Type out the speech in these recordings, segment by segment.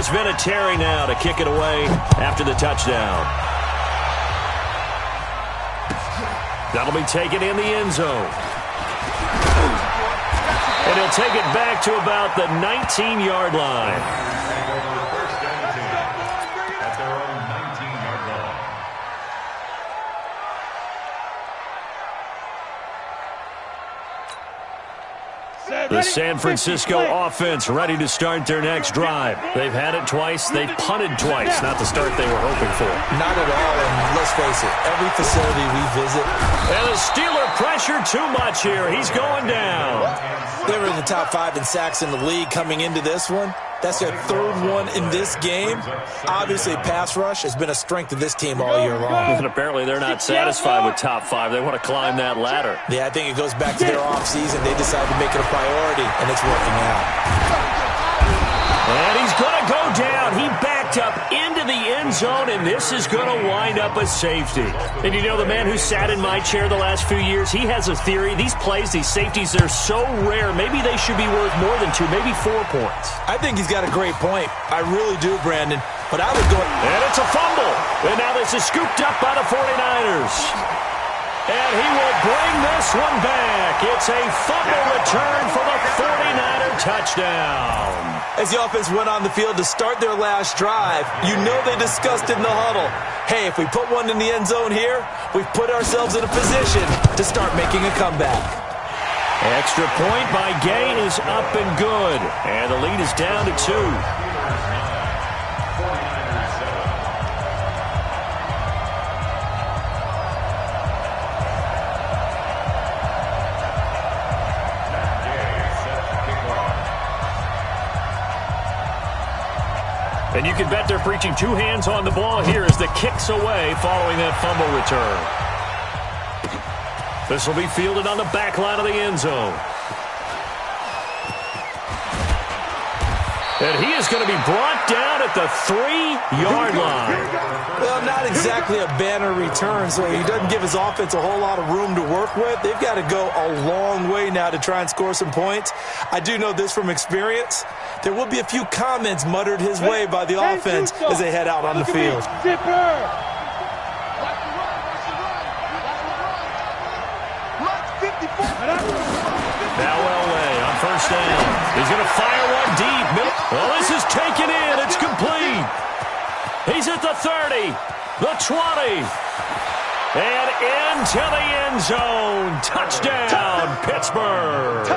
has been a Terry now to kick it away after the touchdown. That'll be taken in the end zone. And he'll take it back to about the 19-yard line. The San Francisco offense ready to start their next drive. They've had it twice. They've punted twice. Not the start they were hoping for. Not at all, and let's face it, every facility we visit. And the Steeler pressure too much here. He's going down. They were in the top 5 in sacks in the league coming into this one. That's their third one in this game. Obviously, pass rush has been a strength of this team all year long. And apparently they're not satisfied with top 5. They want to climb that ladder. Yeah, I think it goes back to their offseason. They decided to make it a priority, and it's working out. And he's going to go down. He backed up into the end zone, and this is going to wind up a safety. And you know, the man who sat in my chair the last few years, he has a theory. These plays, these safeties, they're so rare. Maybe they should be worth more than 2, maybe 4 points. I think he's got a great point. I really do, Brandon. But I would go... And it's a fumble. And now this is scooped up by the 49ers. And he will bring this one back. It's a fumble return for the 49er touchdown. As the offense went on the field to start their last drive, you know they discussed in the huddle, hey, if we put one in the end zone here, we've put ourselves in a position to start making a comeback. Extra point by Gay is up and good. And the lead is down to 2. And you can bet they're preaching 2 hands on the ball here as the kick's away following that fumble return. This will be fielded on the back line of the end zone. And he is going to be brought down at the 3-yard line. Well, not exactly a banner return, so he doesn't give his offense a whole lot of room to work with. They've got to go a long way now to try and score some points. I do know this from experience. There will be a few comments muttered his way by the offense as they head out on the field. Now Elway on first down. He's going to fire one deep. Well, this is taken in. It's complete. He's at the 30, the 20, and into the end zone. Touchdown, Pittsburgh.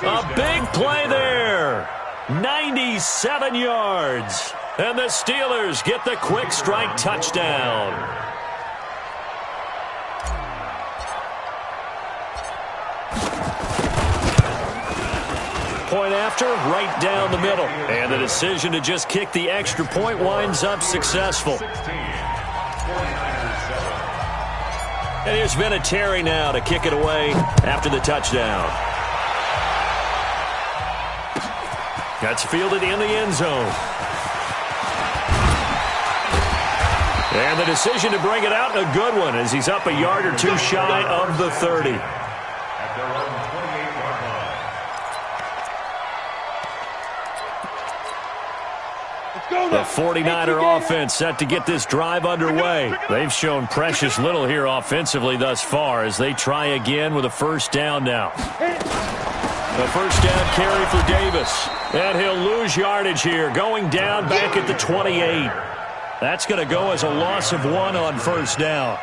A big play there. 97 yards. And the Steelers get the quick strike touchdown. Point after, right down the middle. And the decision to just kick the extra point winds up successful. And here's been a Terry now to kick it away after the touchdown. That's fielded in the end zone. And the decision to bring it out, a good one, as he's up a yard or 2 shy of the 30. The 49er offense set to get this drive underway. They've shown precious little here offensively thus far as they try again with a first down now. The first down carry for Davis. And he'll lose yardage here, going down back at the 28. That's going to go as a loss of 1 on first down.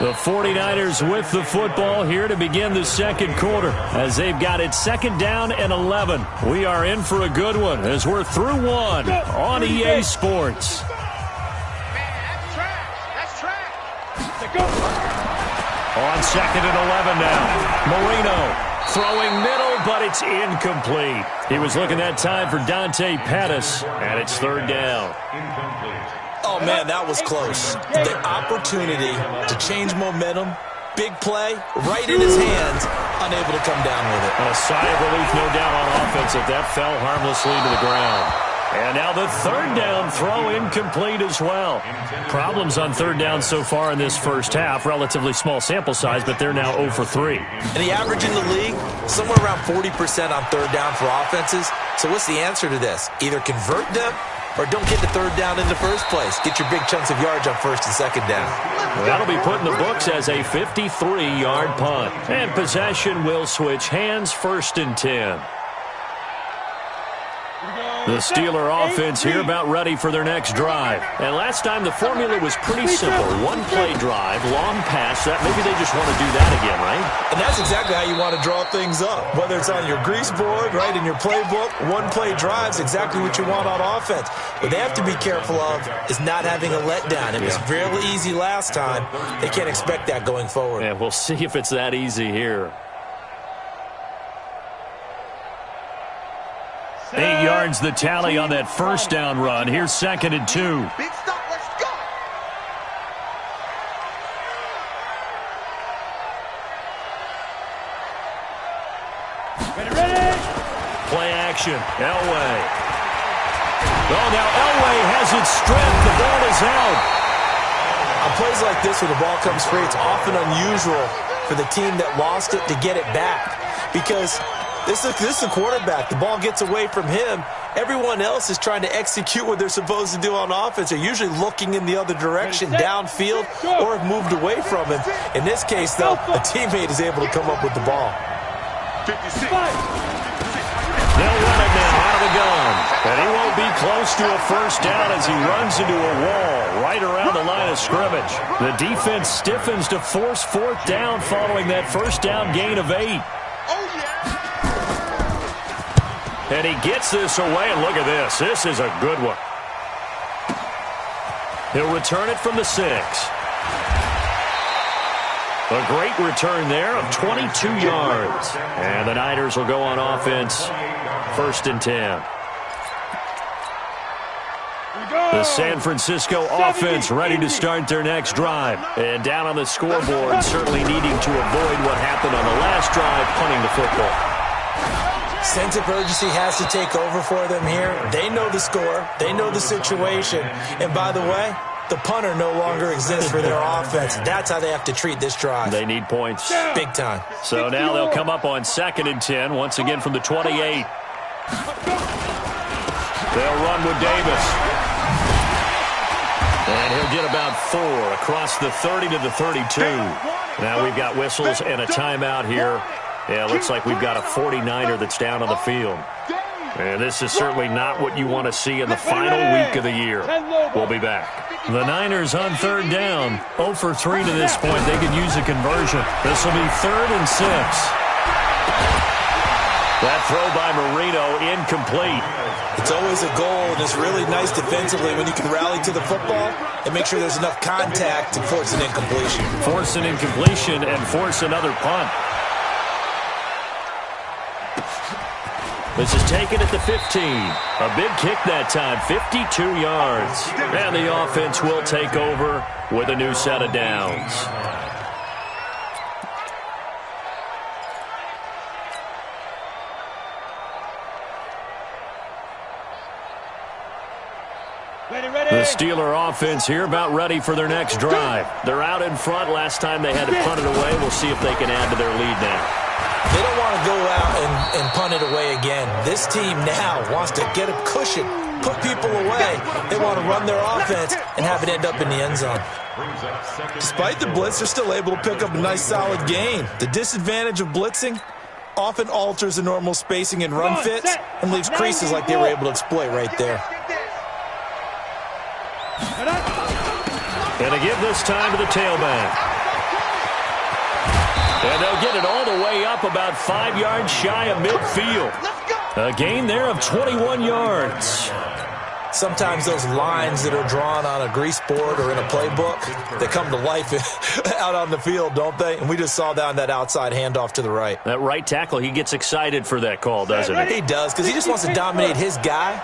The 49ers with the football here to begin the second quarter as they've got it 2nd down and 11. We are in for a good one as we're through 1 on EA Sports. On 2nd and 11 now. Marino throwing middle, but it's incomplete. He was looking that time for Dante Pettis, and it's 3rd down. Oh, man, that was close. The opportunity to change momentum, big play, right in his hands, unable to come down with it. A sigh of relief, no doubt, on offense if that fell harmlessly to the ground. And now the third down throw incomplete as well. Problems on third down so far in this first half. Relatively small sample size, but they're now 0 for 3. And the average in the league, somewhere around 40% on third down for offenses. So what's the answer to this? Either convert them or don't get the third down in the first place. Get your big chunks of yards on first and second down. Well, that'll be put in the books as a 53-yard punt. And possession will switch hands, 1st and 10. The Steeler offense here about ready for their next drive. And last time the formula was pretty simple. One-play drive, long pass. That maybe they just want to do that again, right? And that's exactly how you want to draw things up. Whether it's on your grease board, right, in your playbook, one-play drive's exactly what you want on offense. What they have to be careful of is not having a letdown. It was fairly easy last time. They can't expect that going forward. Yeah, we'll see if it's that easy here. 8 yards the tally on that first down run. Here's 2nd and 2. Big stop, let's go. Ready. Play action. Elway. Oh, now Elway has its strength. The ball is out. On plays like this where the ball comes free, it's often unusual for the team that lost it to get it back. Because this is the quarterback. The ball gets away from him. Everyone else is trying to execute what they're supposed to do on offense. They're usually looking in the other direction, downfield, or have moved away from him. In this case, though, a teammate is able to come up with the ball. 56. They'll run it now out of the gun. And he won't be close to a first down as he runs into a wall right around the line of scrimmage. The defense stiffens to force 4th down following that first down gain of 8. And he gets this away, and look at this. This is a good one. He'll return it from the 6. A great return there of 22 yards. And the Niners will go on offense, 1st and 10. The San Francisco offense ready to start their next drive. And down on the scoreboard, certainly needing to avoid what happened on the last drive, punting the football. Sense of urgency has to take over for them here. They know the score. They know the situation. And by the way, the punter no longer exists for their offense. That's how they have to treat this drive. They need points. Big time. So now they'll come up on 2nd and 10, once again from the 28. They'll run with Davis. And he'll get about 4 across the 30 to the 32. Now we've got whistles and a timeout here. Yeah, looks like we've got a 49er that's down on the field. And this is certainly not what you want to see in the final week of the year. We'll be back. The Niners on third down. 0 for 3 to this point. They could use a conversion. This will be 3rd and 6. That throw by Marino incomplete. It's always a goal, and it's really nice defensively when you can rally to the football and make sure there's enough contact to force an incompletion. Force an incompletion and force another punt. This is taken at the 15. A big kick that time, 52 yards. And the offense will take over with a new set of downs. The Steeler offense here about ready for their next drive. They're out in front. Last time they had to punt it away. We'll see if they can add to their lead now. They don't want to go out and punt it away again. This team now wants to get a cushion, put people away. They want to run their offense and have it end up in the end zone. Despite the blitz, they're still able to pick up a nice solid gain. The disadvantage of blitzing often alters the normal spacing and run fits and leaves creases like they were able to exploit right there. And to give this time to the tailback. And they'll get it all the way up about 5 yards shy of midfield. A gain there of 21 yards. Sometimes those lines that are drawn on a grease board or in a playbook, they come to life out on the field, don't they? And we just saw that on that outside handoff to the right. That right tackle, he gets excited for that call, doesn't he? He does, because he just wants to dominate his guy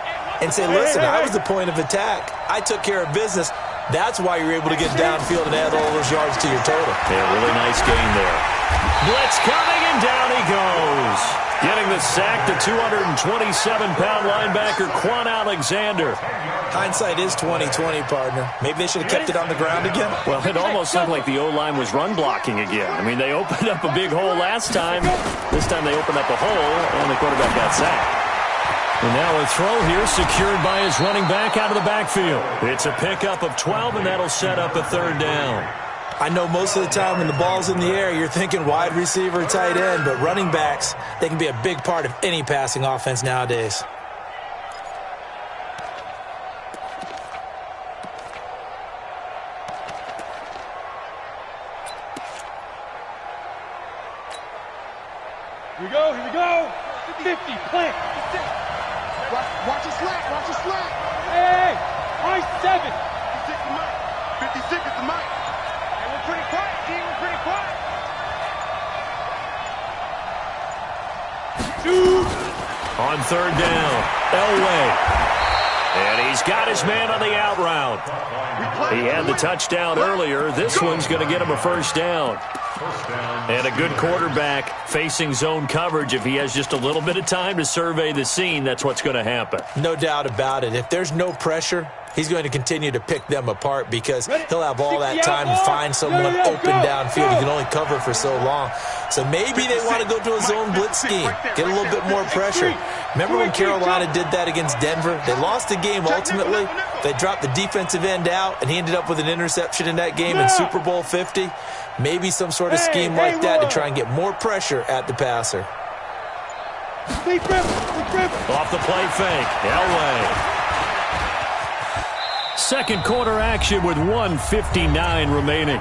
and say, listen, I was the point of attack. I took care of business. That's why you're able to get downfield and add all those yards to your total. Yeah, really nice gain there. Blitz coming And down he goes. Getting the sack, the 227-pound linebacker, Quan Alexander. Hindsight is 20/20, partner. Maybe they should have kept it on the ground again. Well, it almost looked like the O-line was run blocking again. I mean, they opened up a big hole last time. This time they opened up a hole, and the quarterback got sacked. And now a throw here secured by his running back out of the backfield. It's a pickup of 12, and that'll set up a third down. I know most of the time when the ball's in the air, you're thinking wide receiver, tight end, but running backs, they can be a big part of any passing offense nowadays. Here we go, here we go. 50, plant. Watch the slack, watch the slack. Hey, high 7. 56 is the mic. Hey, we're pretty quiet, D. We're pretty quiet. 2. On third down, Elway. And he's got his man on the out route. He had the touchdown earlier. This one's going to get him a first down. And a good quarterback facing zone coverage. If he has just a little bit of time to survey the scene, that's what's going to happen. No doubt about it. If there's no pressure, he's going to continue to pick them apart because he'll have all that time to find someone open downfield. He can only cover for so long. So maybe they want to go to a zone blitz scheme, get a little bit more pressure. Remember when Carolina did that against Denver? They lost the game ultimately. They dropped the defensive end out, and he ended up with an interception in that game in Super Bowl 50. Maybe some sort of scheme like that to try and get more pressure at the passer. Off the play fake, Elway. Second quarter action with 1:59 remaining.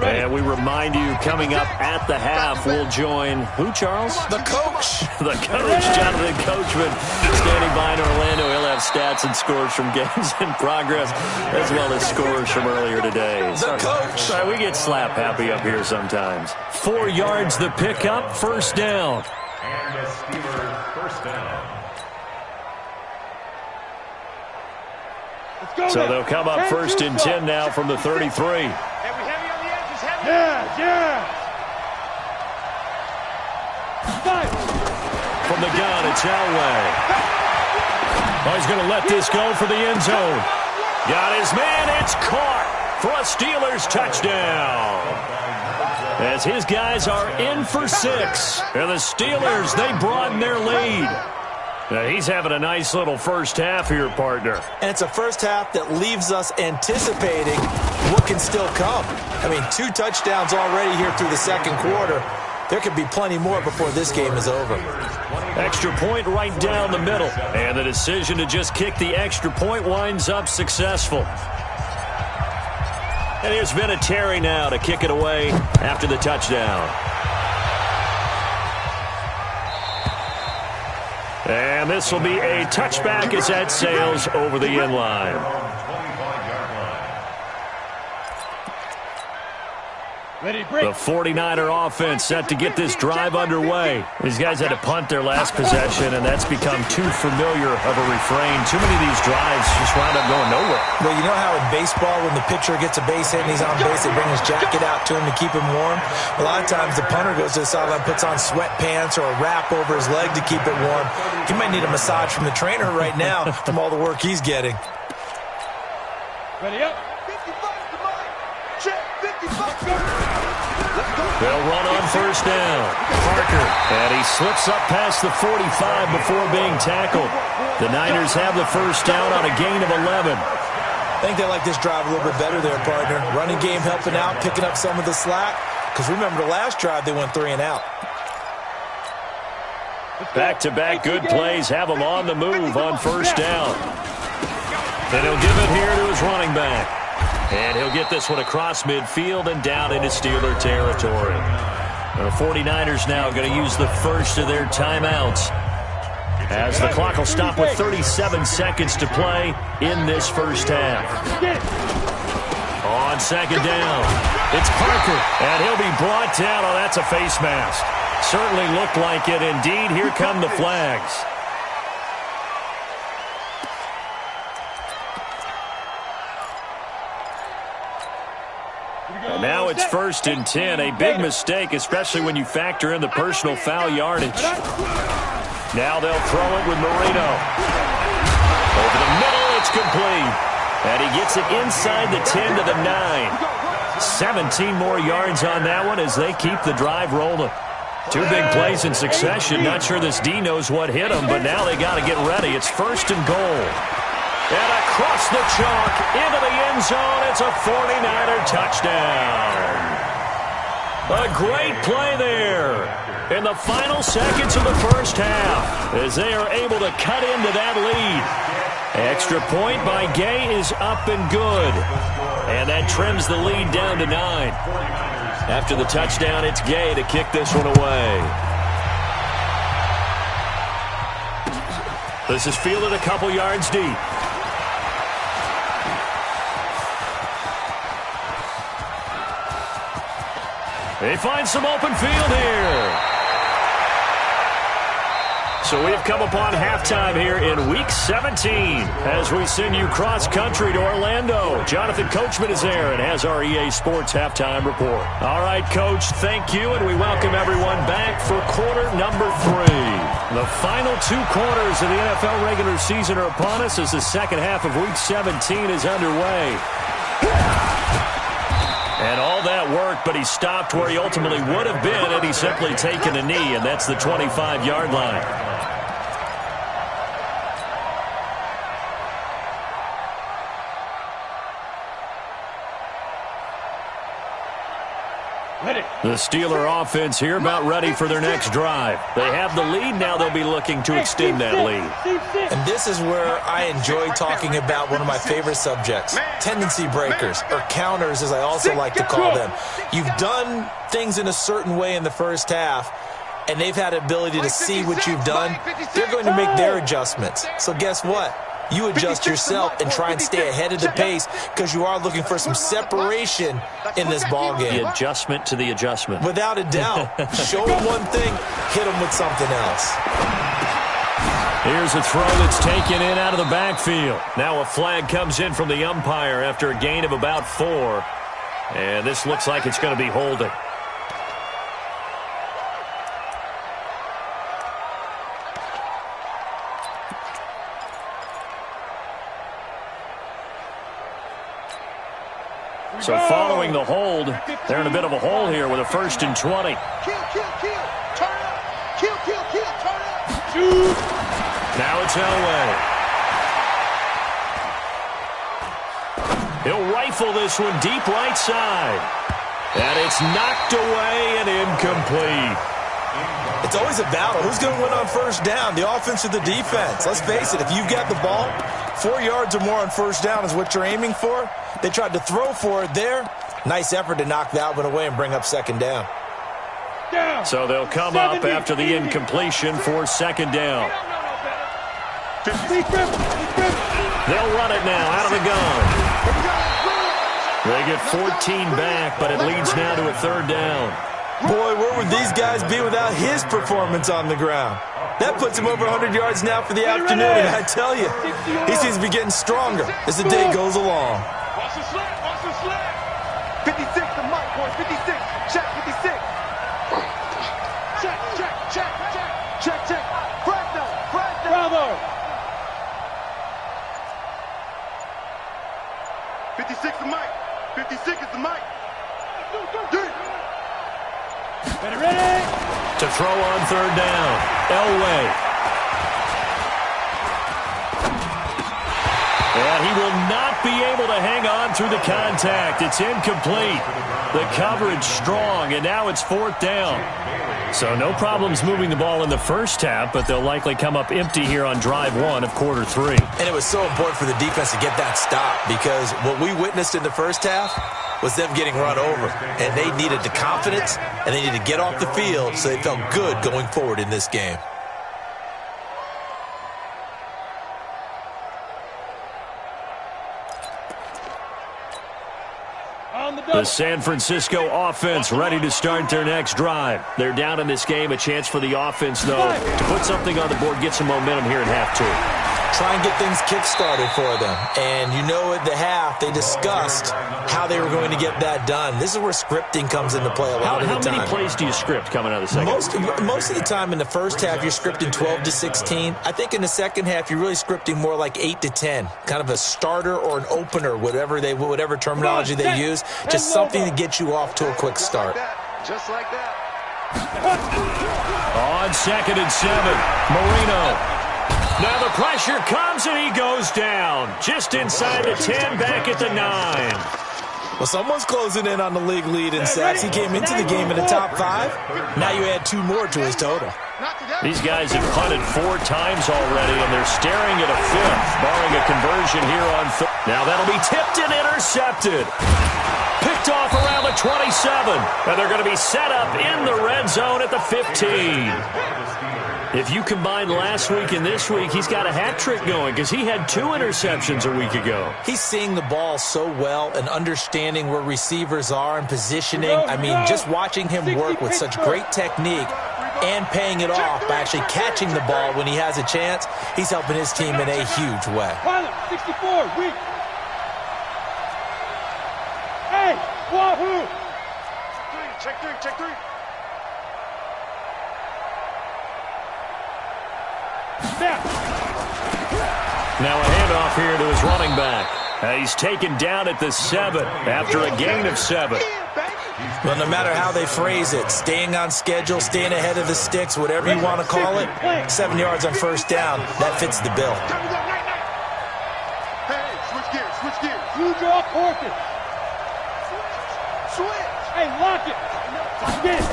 And we remind you, coming up at the half, we'll join who, Charles? The coach. The coach, Jonathan Coachman, standing by in Orlando. He'll have stats and scores from games in progress, as well as scores from earlier today. The coach. Sorry, we get slap happy up here sometimes. 4 yards the pickup, first down. And the Steelers first down. So they'll come up first and 10 now from the 33. Yeah. From the gun, it's Elway. Oh, he's going to let this go for the end zone. Got his man. It's caught for a Steelers touchdown. As his guys are in for 6. And the Steelers, they broaden their lead. Now, he's having a nice little first half here, partner. And it's a first half that leaves us anticipating what can still come. I mean, 2 touchdowns already here through the second quarter. There could be plenty more before this game is over. Extra point right down the middle. And the decision to just kick the extra point winds up successful. And here's Vinatieri now to kick it away after the touchdown. And this will be a touchback as that sails over the end line. The 49er offense set to get this drive underway. These guys had to punt their last possession, and that's become too familiar of a refrain. Too many of these drives just wound up going nowhere. Well, you know how in baseball when the pitcher gets a base hit and he's on base, they bring his jacket out to him to keep him warm? A lot of times the punter goes to the sideline, puts on sweatpants or a wrap over his leg to keep it warm. He might need a massage from the trainer right now from all the work he's getting. Ready up. 55 to mine. Check. 55. They'll run on first down. Parker, and he slips up past the 45 before being tackled. The Niners have the first down on a gain of 11. I think they like this drive a little bit better there, partner. Running game helping out, picking up some of the slack. Because remember, the last drive they went 3 and out. Back-to-back good plays have him on the move on first down. And he'll give it here to his running back. And he'll get this one across midfield and down into Steeler territory. The 49ers now going to use the first of their timeouts, as the clock will stop with 37 seconds to play in this first half. On second down, it's Parker, and he'll be brought down. Oh, that's a face mask. Certainly looked like it. Indeed, here come the flags. And now it's 1st and 10. A big mistake, especially when you factor in the personal foul yardage. Now they'll throw it with Marino. Over the middle, it's complete. And he gets it inside the 10 to the 9. 17 more yards on that one as they keep the drive rolling. 2 big plays in succession. Not sure this D knows what hit him, but now they got to get ready. It's 1st and goal. And across the chalk, into the end zone, it's a 49er touchdown. A great play there in the final seconds of the first half as they are able to cut into that lead. Extra point by Gay is up and good. And that trims the lead down to 9. After the touchdown, it's Gay to kick this one away. This is fielded a couple yards deep. They find some open field here. So we've come upon halftime here in Week 17 as we send you cross-country to Orlando. Jonathan Coachman is there and has our EA Sports halftime report. All right, Coach, thank you, and we welcome everyone back for quarter number 3. The final 2 quarters of the NFL regular season are upon us as the second half of Week 17 is underway. And all that work, but he stopped where he ultimately would have been had he simply taken a knee, and that's the 25-yard line. The Steeler offense here about ready for their next drive. They have the lead. Now they'll be looking to extend that lead. And this is where I enjoy talking about one of my favorite subjects, tendency breakers, or counters as I also like to call them. You've done things in a certain way in the first half, and they've had the ability to see what you've done. They're going to make their adjustments. So guess what? You adjust yourself and try and stay ahead of the pace because you are looking for some separation in this ballgame. The adjustment to the adjustment. Without a doubt. Show them one thing, hit them with something else. Here's a throw that's taken in out of the backfield. Now a flag comes in from the umpire after a gain of about 4. And this looks like it's going to be holding. So following the hold, they're in a bit of a hole here with a 1st and 20. Kill, turn up. Kill, turn up. Now it's Elway. He'll rifle this one deep right side. And it's knocked away and incomplete. It's always a battle. Who's going to win on 1st down, the offense or the defense? Let's face it, if you've got the ball, 4 yards or more on 1st down is what you're aiming for. They tried to throw for it there. Nice effort to knock that one away and bring up 2nd down. So they'll come up after the incompletion for 2nd down. They'll run it now out of the gun. They get 14 back, but it leads now to a 3rd down. Boy, where would these guys be without his performance on the ground? That puts him over 100 yards now for the afternoon, and I tell you, he seems to be getting stronger as the day goes along. Watch the slap. 56 to Mike, boys. 56. Check, 56. Check. Bravo. 56 to Mike. 56 is the Mike. Ready? To throw on 3rd down. Elway. And he will not be able to hang on through the contact. It's incomplete. The coverage strong, and now it's 4th down. So no problems moving the ball in the first half, but they'll likely come up empty here on drive 1 of quarter 3. And it was so important for the defense to get that stop because what we witnessed in the first half was them getting run over. And they needed the confidence, and they needed to get off the field so they felt good going forward in this game. Run the double. The San Francisco offense ready to start their next drive. They're down in this game. A chance for the offense, though, to put something on the board, get some momentum here in half two. Try and get things kick-started for them. And you know at the half, they discussed how they were going to get that done. This is where scripting comes into play a lot of the time. How many plays do you script coming out of the second? Most of the time in the first half, you're scripting 12 to 16. I think in the second half, you're really scripting more like 8 to 10. Kind of a starter or an opener, whatever terminology they use. Just something to get you off to a quick start. Just like that. On 2nd and 7, Marino. Now the pressure comes and he goes down. Just inside the 10, back at the 9. Well, someone's closing in on the league lead in sacks. He came into the game in the top 5. Now you add 2 more to his total. These guys have punted 4 times already, and they're staring at a 5th, barring a conversion here on 3rd. Now that'll be tipped and intercepted. Picked off around the 27, and they're going to be set up in the red zone at the 15. If you combine last week and this week, he's got a hat trick going because he had 2 interceptions a week ago. He's seeing the ball so well and understanding where receivers are and positioning. I mean, just watching him work with such great technique and paying it off by actually catching the ball when he has a chance, he's helping his team in a huge way. Pilot, 64, weak. Hey, wahoo! Check 3, check 3. Now a handoff here to his running back. He's taken down at the 7 after a gain of 7. Well, no matter how they phrase it, staying on schedule, staying ahead of the sticks, whatever you want to call it, 7 yards on first down, that fits the bill. Hey, switch gears, switch gears. You draw Porkins. Switch. Hey, lock it. Get it.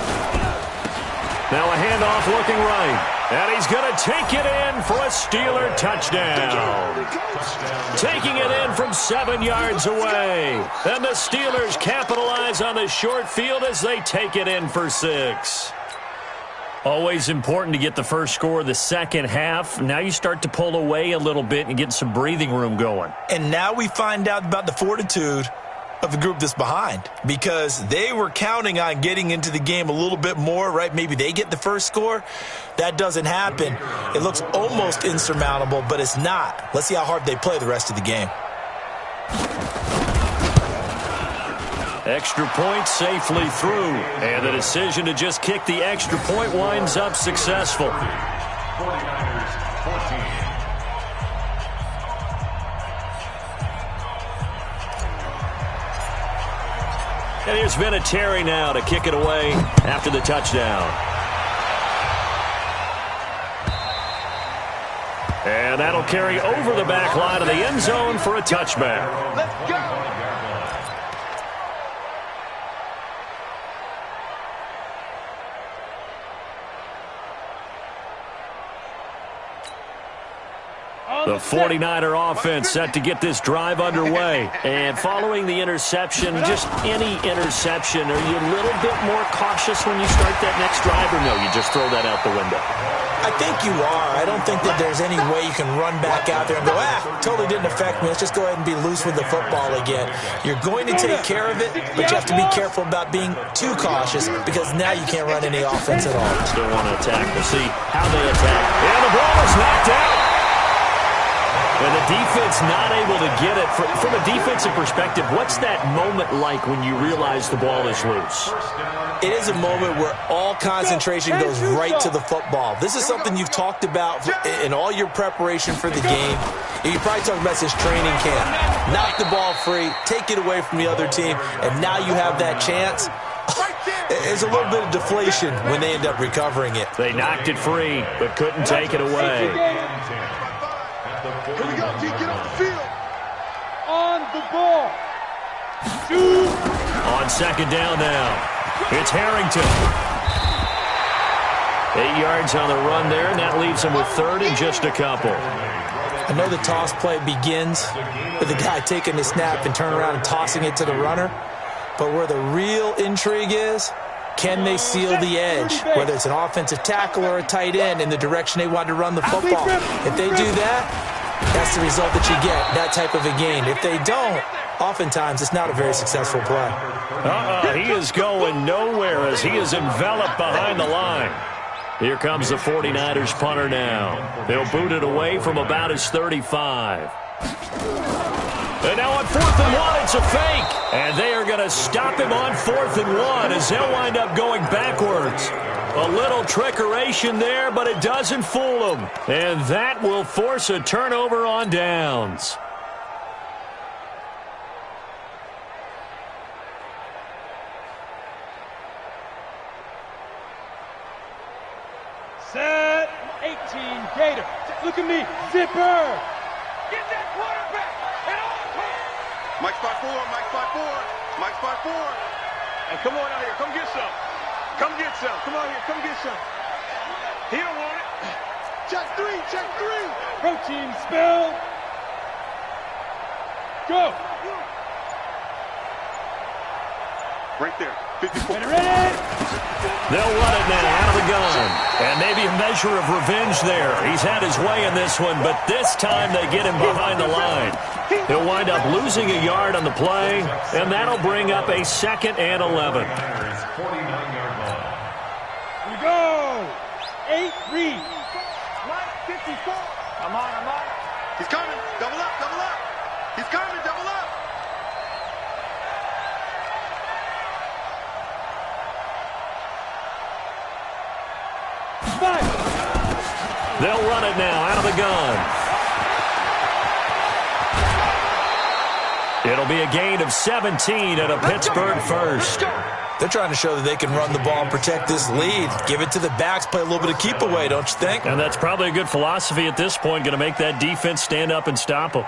Now a handoff looking right. And he's going to take it in for a Steeler touchdown. Taking it in from 7 yards away. And the Steelers capitalize on the short field as they take it in for 6. Always important to get the first score of the second half. Now you start to pull away a little bit and get some breathing room going. And now we find out about the fortitude of the group that's behind, because they were counting on getting into the game a little bit more, right? Maybe they get the first score. That doesn't happen. It looks almost insurmountable, but it's not. Let's see how hard they play the rest of the game. Extra point safely through, and the decision to just kick the extra point winds up successful. 49ers 14. And here's Vinatieri now to kick it away after the touchdown. And that'll carry over the back line of the end zone for a touchback. Let's go. The 49er offense set to get this drive underway. And following the interception, just any interception, are you a little bit more cautious when you start that next drive, or no, you just throw that out the window? I think you are. I don't think that there's any way you can run back out there and go, totally didn't affect me. Let's just go ahead and be loose with the football again. You're going to take care of it, but you have to be careful about being too cautious, because now you can't run any offense at all. Still want to attack. We'll see how they attack. And the ball is knocked out. And the defense not able to get it. From a defensive perspective, what's that moment like when you realize the ball is loose? It is a moment where all concentration goes right to the football. This is something you've talked about in all your preparation for the game. You probably talked about this training camp. Knock the ball free, take it away from the other team, and now you have that chance. There's a little bit of deflation when they end up recovering it. They knocked it free, but couldn't take it away. Here we go, T. Get off the field. On the ball. On second down now. It's Harrington. 8 yards on the run there, and that leaves him with third and just a couple. I know the toss play begins with the guy taking the snap and turning around and tossing it to the runner. But where the real intrigue is, can they seal the edge, whether it's an offensive tackle or a tight end, in the direction they want to run the football? If they do that, that's the result that you get, that type of a gain. If they don't, oftentimes it's not a very successful play. He is going nowhere as he is enveloped behind the line. Here comes the 49ers punter now. They'll boot it away from about his 35. And now on 4th and 1, it's a fake. And they are going to stop him on 4th and 1 as they'll wind up going backwards. A little trickeration there, but it doesn't fool them. And that will force a turnover on downs. Set. 18, Gator. Look at me. Zipper. Get that quarterback. And on. Mike spot 4, Mike spot 4, Mike spot 4. Hey, come on out here. Come get some. Come get some. Come on here. Come get some. He don't want it. Check 3, check 3. Protein spill. Go. Right there. 54. Ready? They'll run it now out of the gun. And maybe a measure of revenge there. He's had his way in this one, but this time they get him behind the line. He'll wind up losing a yard on the play, and that'll bring up a 2nd and 11. We go. 8 read. Mike 54. I'm on. He's coming. Double up. He's coming. Double up. They'll run it now out of the gun. It'll be a gain of 17 and a Pittsburgh first. They're trying to show that they can run the ball and protect this lead. Give it to the backs, play a little bit of keep away, don't you think? And that's probably a good philosophy at this point, going to make that defense stand up and stop them.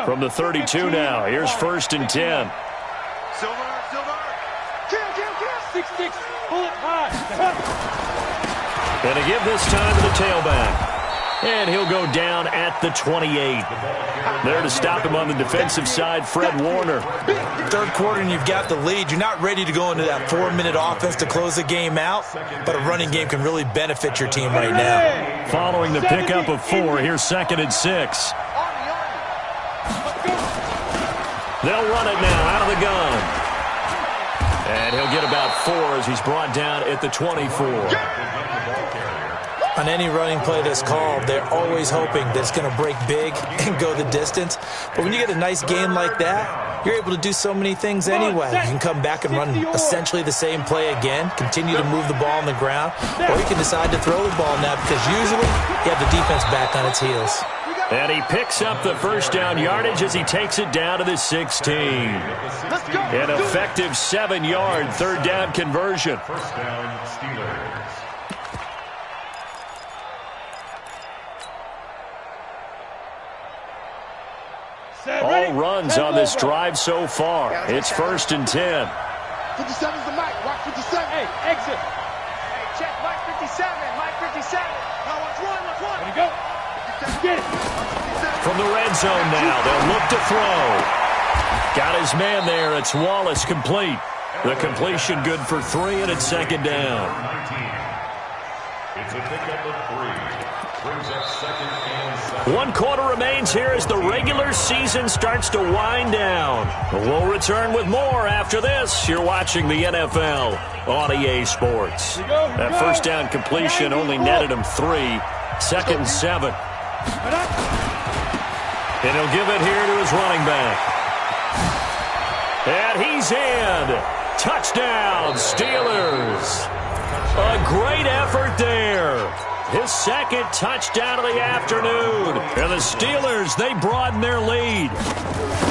From the 32 now, here's 1st and 10. Silver. Kill. 6-6. Pull it high. And to give this time to the tailback. And he'll go down at the 28. There to stop him on the defensive side, Fred Warner. 3rd quarter and you've got the lead. You're not ready to go into that 4-minute offense to close the game out, but a running game can really benefit your team right now. Following the pickup of 4, here's 2nd and 6. They'll run it now out of the gun. And he'll get about 4 as he's brought down at the 24. On any running play that's called, they're always hoping that it's going to break big and go the distance. But when you get a nice game like that, you're able to do so many things anyway. You can come back and run essentially the same play again, continue to move the ball on the ground, or you can decide to throw the ball now because usually you have the defense back on its heels. And he picks up the 1st down yardage as he takes it down to the 16. An effective 7-yard 3rd down conversion. 1st down, Steelers. All runs on this drive so far. It's 1st and 10. 57's the Mike. Watch 57. Hey, exit. Hey, check Mike 57. Mike 57. Now watch 1. There you go. Get it. From the red zone now, they'll look to throw. Got his man there. It's Wallace complete. The completion good for 3, and it's 2nd down. 19. It's a pickup of 3. Brings up 2nd and 7. 1 quarter remains here as the regular season starts to wind down. We'll return with more after this. You're watching the NFL on EA Sports. That 1st down completion only netted him 3. 2nd and 7. And he'll give it here to his running back. And he's in. Touchdown, Steelers. A great effort there. His 2nd touchdown of the afternoon. And the Steelers, they broaden their lead.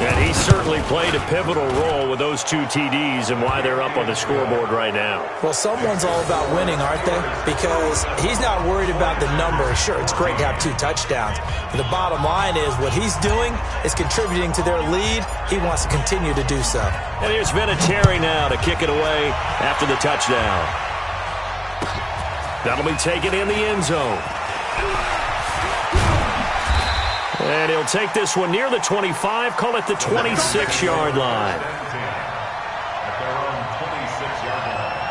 And he certainly played a pivotal role with those 2 TDs and why they're up on the scoreboard right now. Well, someone's all about winning, aren't they? Because he's not worried about the number. Sure, it's great to have 2 touchdowns. But the bottom line is what he's doing is contributing to their lead. He wants to continue to do so. And here's Vinatieri now to kick it away after the touchdown. That'll be taken in the end zone. And he'll take this one near the 25, call it the 26-yard line. At their own 26-yard line.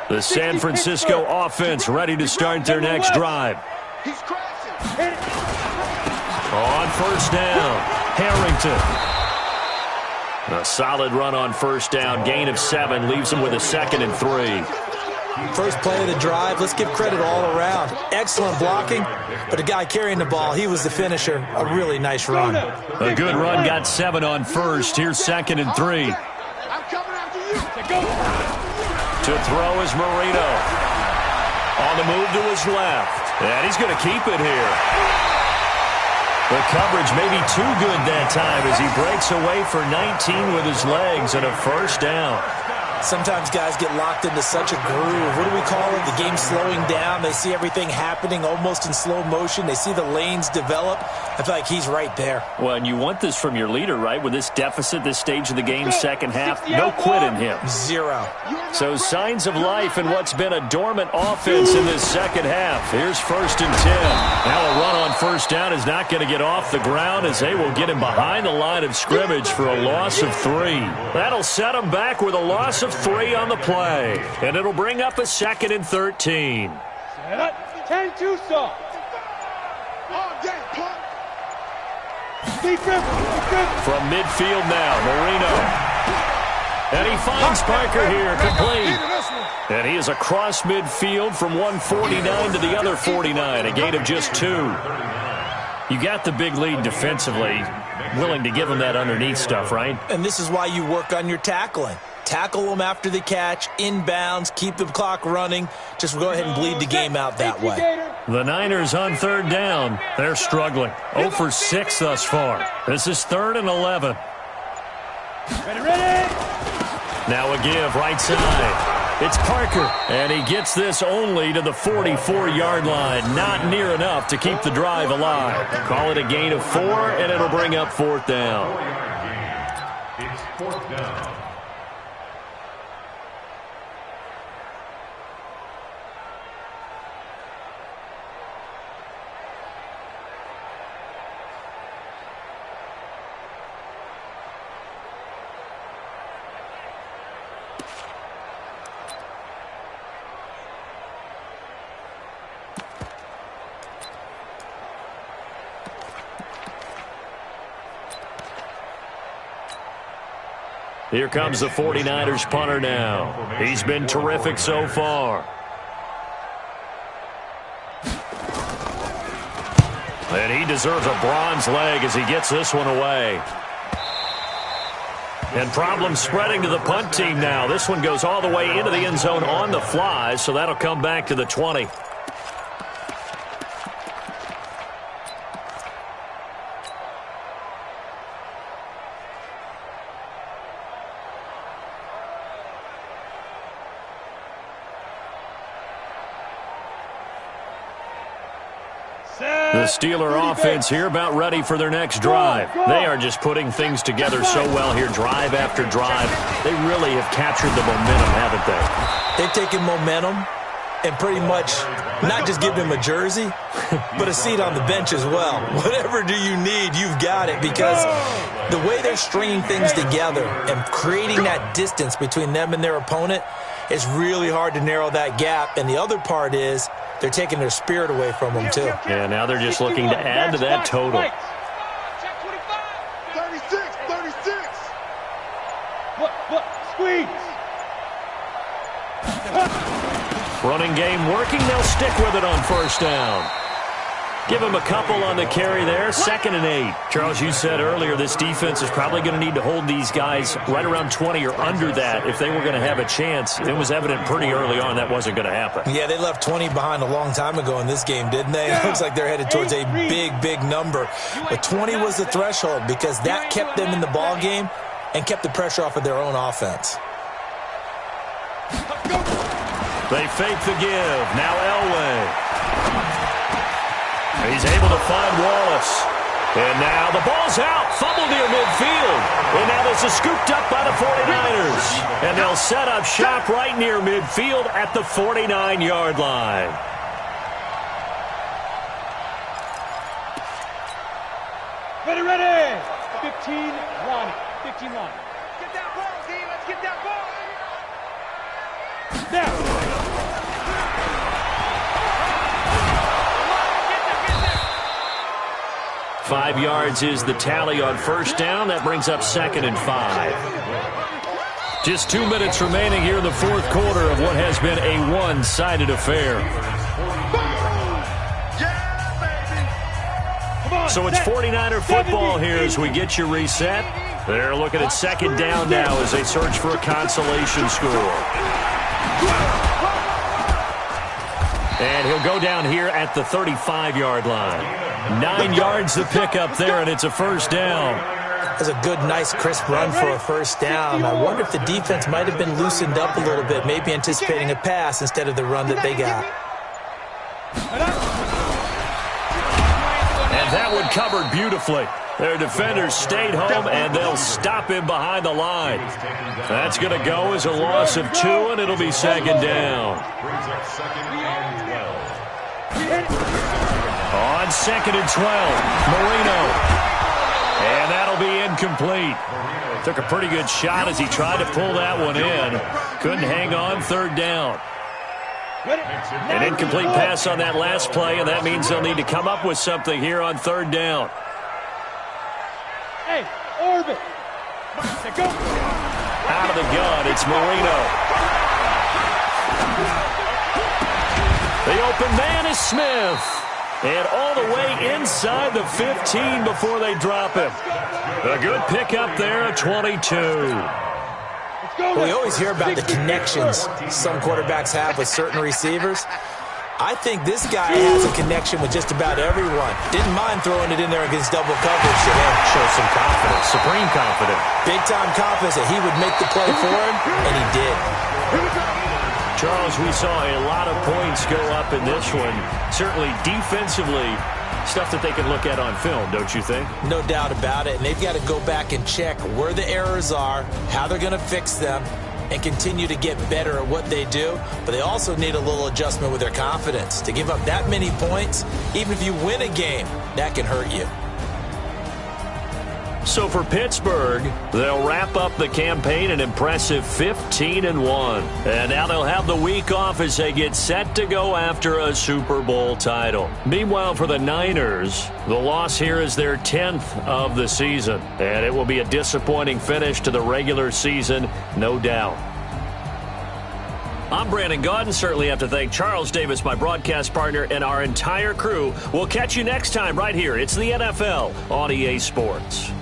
The San Francisco offense ready to start their next drive. He's crashing. On first down, Harrington. A solid run on first down. Gain of 7 leaves them with a 2nd and 3. First play of the drive, let's give credit all around. Excellent blocking, but the guy carrying the ball, he was the finisher. A really nice run. A good run, got 7 on first. Here's 2nd and 3. I'm coming after you. To throw is Marino. On the move to his left. And he's going to keep it here. The coverage may be too good that time as he breaks away for 19 with his legs and a first down. Sometimes guys get locked into such a groove. What do we call it? The game slowing down. They see everything happening almost in slow motion. They see the lanes develop. I feel like he's right there. Well, and you want this from your leader, right? With this deficit, this stage of the game, second half, no quit in him. 0. So signs of life in what's been a dormant offense in this second half. Here's 1st and 10. Now a run on first down is not going to get off the ground as they will get him behind the line of scrimmage for a loss of 3. That'll set him back with a loss of 3 on the play. And it'll bring up a 2nd and 13. 10-2 soft. From midfield now, Marino. And he finds Parker here, complete. And he is across midfield from 149 to the other 49, a gain of just 2. You got the big lead defensively, willing to give him that underneath stuff, right? And this is why you work on your tackling. Tackle them after the catch, inbounds, keep the clock running. Just go ahead and bleed the game out that way. The Niners on 3rd down. They're struggling. 0 for 6 thus far. This is 3rd and 11. Ready. Now a give right side. It's Parker, and he gets this only to the 44-yard line. Not near enough to keep the drive alive. Call it a gain of 4, and it'll bring up 4th down. It's 4th down. Here comes the 49ers punter now. He's been terrific so far. And he deserves a bronze leg as he gets this one away. And problems spreading to the punt team now. This one goes all the way into the end zone on the fly, so that'll come back to the 20. The Steeler offense here about ready for their next drive. They are just putting things together so well here, drive after drive. They really have captured the momentum, haven't they? They've taken momentum and pretty much not just given him a jersey, but a seat on the bench as well. Whatever do you need, you've got it, because the way they're stringing things together and creating that distance between them and their opponent, it's really hard to narrow that gap. And the other part is they're taking their spirit away from them, too. Yeah, now they're just looking to add to that total. 36. Look, squeeze. Running game working. They'll stick with it on first down. Give him a couple on the carry there. 2nd and 8. Charles, you said earlier this defense is probably going to need to hold these guys right around 20 or under that if they were going to have a chance. It was evident pretty early on that wasn't going to happen. Yeah, they left 20 behind a long time ago in this game, didn't they? It looks like they're headed towards a big number. But 20 was the threshold because that kept them in the ball game and kept the pressure off of their own offense. They fake the give. Now Elway. He's able to find Wallace. And now the ball's out. Fumble near midfield. And now this is scooped up by the 49ers. And they'll set up shop right near midfield at the 49-yard line. Ready. 15 line. 15 line. Get that ball, D. Let's get that ball. Now. 5 yards is the tally on first down. That brings up 2nd and 5. Just 2 minutes remaining here in the fourth quarter of what has been a one-sided affair. So it's 49er football here as we get you reset. They're looking at 2nd down now as they search for a consolation score. And he'll go down here at the 35-yard line. 9 yards to pick up there, and it's a first down. That's a good, nice, crisp run for a first down. I wonder if the defense might have been loosened up a little bit, maybe anticipating a pass instead of the run that they got. And that one covered beautifully. Their defenders stayed home, and they'll stop him behind the line. That's going to go as a loss of 2, and it'll be 2nd down. On 2nd and 12, Marino. And that'll be incomplete. Took a pretty good shot as he tried to pull that one in. Couldn't hang on, 3rd down. An incomplete pass on that last play, and that means they'll need to come up with something here on 3rd down. Hey, orbit. Go. Out of the gun, it's Marino. The open man is Smith. And all the way inside the 15 before they drop him. A good pickup there at 22. Well, we always hear about the connections some quarterbacks have with certain receivers. I think this guy has a connection with just about everyone. Didn't mind throwing it in there against double coverage today. Shows some confidence, supreme confidence. Big-time confidence that he would make the play for him, and he did. Charles, we saw a lot of points go up in this one. Certainly defensively, stuff that they can look at on film, don't you think? No doubt about it. And they've got to go back and check where the errors are, how they're going to fix them, and continue to get better at what they do. But they also need a little adjustment with their confidence. To give up that many points, even if you win a game, that can hurt you. So for Pittsburgh, they'll wrap up the campaign an impressive 15-1. And now they'll have the week off as they get set to go after a Super Bowl title. Meanwhile, for the Niners, the loss here is their 10th of the season. And it will be a disappointing finish to the regular season, no doubt. I'm Brandon Gaudin. Certainly have to thank Charles Davis, my broadcast partner, and our entire crew. We'll catch you next time right here. It's the NFL on EA Sports.